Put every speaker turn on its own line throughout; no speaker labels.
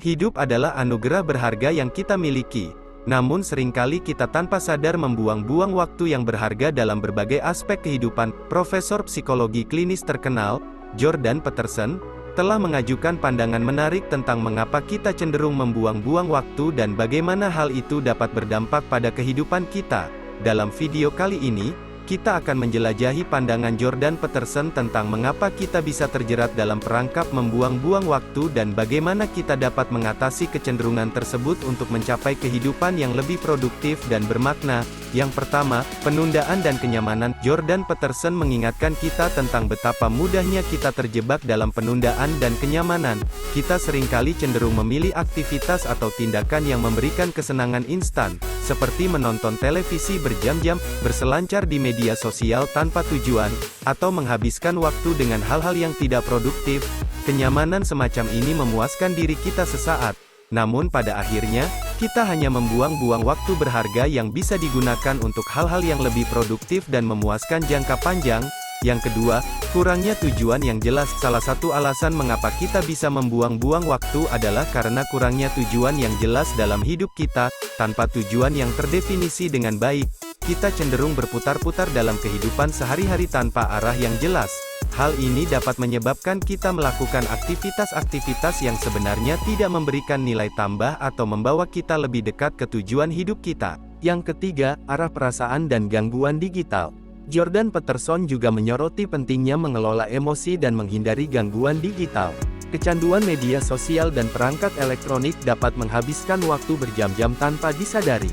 Hidup adalah anugerah berharga yang kita miliki. Namun seringkali kita tanpa sadar membuang-buang waktu yang berharga dalam berbagai aspek kehidupan. Profesor psikologi klinis terkenal, Jordan Peterson, telah mengajukan pandangan menarik tentang mengapa kita cenderung membuang-buang waktu dan bagaimana hal itu dapat berdampak pada kehidupan kita. Dalam video kali ini, kita akan menjelajahi pandangan Jordan Peterson tentang mengapa kita bisa terjerat dalam perangkap membuang-buang waktu dan bagaimana kita dapat mengatasi kecenderungan tersebut untuk mencapai kehidupan yang lebih produktif dan bermakna. Yang pertama, penundaan dan kenyamanan. Jordan Peterson mengingatkan kita tentang betapa mudahnya kita terjebak dalam penundaan dan kenyamanan. Kita seringkali cenderung memilih aktivitas atau tindakan yang memberikan kesenangan instan, seperti menonton televisi berjam-jam, berselancar di media sosial tanpa tujuan, atau menghabiskan waktu dengan hal-hal yang tidak produktif. Kenyamanan semacam ini memuaskan diri kita sesaat, namun pada akhirnya, kita hanya membuang-buang waktu berharga yang bisa digunakan untuk hal-hal yang lebih produktif dan memuaskan jangka panjang. Yang kedua, kurangnya tujuan yang jelas. Salah satu alasan mengapa kita bisa membuang-buang waktu adalah karena kurangnya tujuan yang jelas dalam hidup kita. Tanpa tujuan yang terdefinisi dengan baik, kita cenderung berputar-putar dalam kehidupan sehari-hari tanpa arah yang jelas. Hal ini dapat menyebabkan kita melakukan aktivitas-aktivitas yang sebenarnya tidak memberikan nilai tambah atau membawa kita lebih dekat ke tujuan hidup kita. Yang ketiga, arah perasaan dan gangguan digital. Jordan Peterson juga menyoroti pentingnya mengelola emosi dan menghindari gangguan digital. Kecanduan media sosial dan perangkat elektronik dapat menghabiskan waktu berjam-jam tanpa disadari.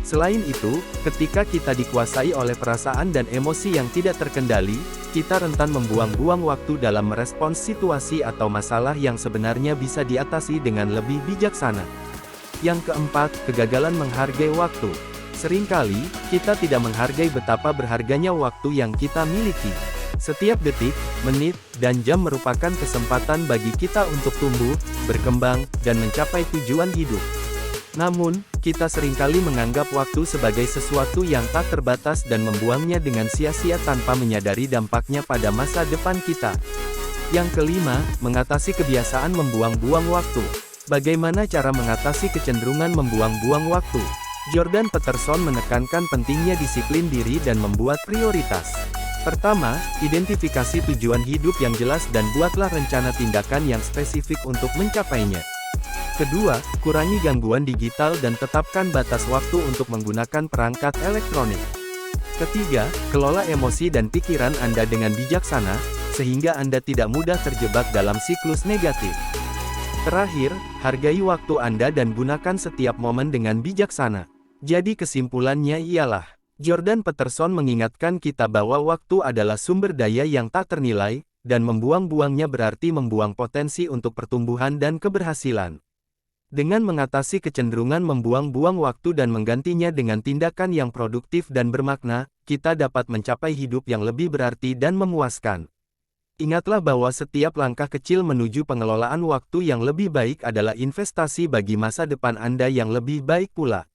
Selain itu, ketika kita dikuasai oleh perasaan dan emosi yang tidak terkendali, kita rentan membuang-buang waktu dalam merespons situasi atau masalah yang sebenarnya bisa diatasi dengan lebih bijaksana. Yang keempat, kegagalan menghargai waktu. Seringkali, kita tidak menghargai betapa berharganya waktu yang kita miliki. Setiap detik, menit, dan jam merupakan kesempatan bagi kita untuk tumbuh, berkembang, dan mencapai tujuan hidup. Namun, kita seringkali menganggap waktu sebagai sesuatu yang tak terbatas dan membuangnya dengan sia-sia tanpa menyadari dampaknya pada masa depan kita. Yang kelima, mengatasi kebiasaan membuang-buang waktu. Bagaimana cara mengatasi kecenderungan membuang-buang waktu? Jordan Peterson menekankan pentingnya disiplin diri dan membuat prioritas. Pertama, identifikasi tujuan hidup yang jelas dan buatlah rencana tindakan yang spesifik untuk mencapainya. Kedua, kurangi gangguan digital dan tetapkan batas waktu untuk menggunakan perangkat elektronik. Ketiga, kelola emosi dan pikiran Anda dengan bijaksana, sehingga Anda tidak mudah terjebak dalam siklus negatif. Terakhir, hargai waktu Anda dan gunakan setiap momen dengan bijaksana. Jadi kesimpulannya ialah, Jordan Peterson mengingatkan kita bahwa waktu adalah sumber daya yang tak ternilai, dan membuang-buangnya berarti membuang potensi untuk pertumbuhan dan keberhasilan. Dengan mengatasi kecenderungan membuang-buang waktu dan menggantinya dengan tindakan yang produktif dan bermakna, kita dapat mencapai hidup yang lebih berarti dan memuaskan. Ingatlah bahwa setiap langkah kecil menuju pengelolaan waktu yang lebih baik adalah investasi bagi masa depan Anda yang lebih baik pula.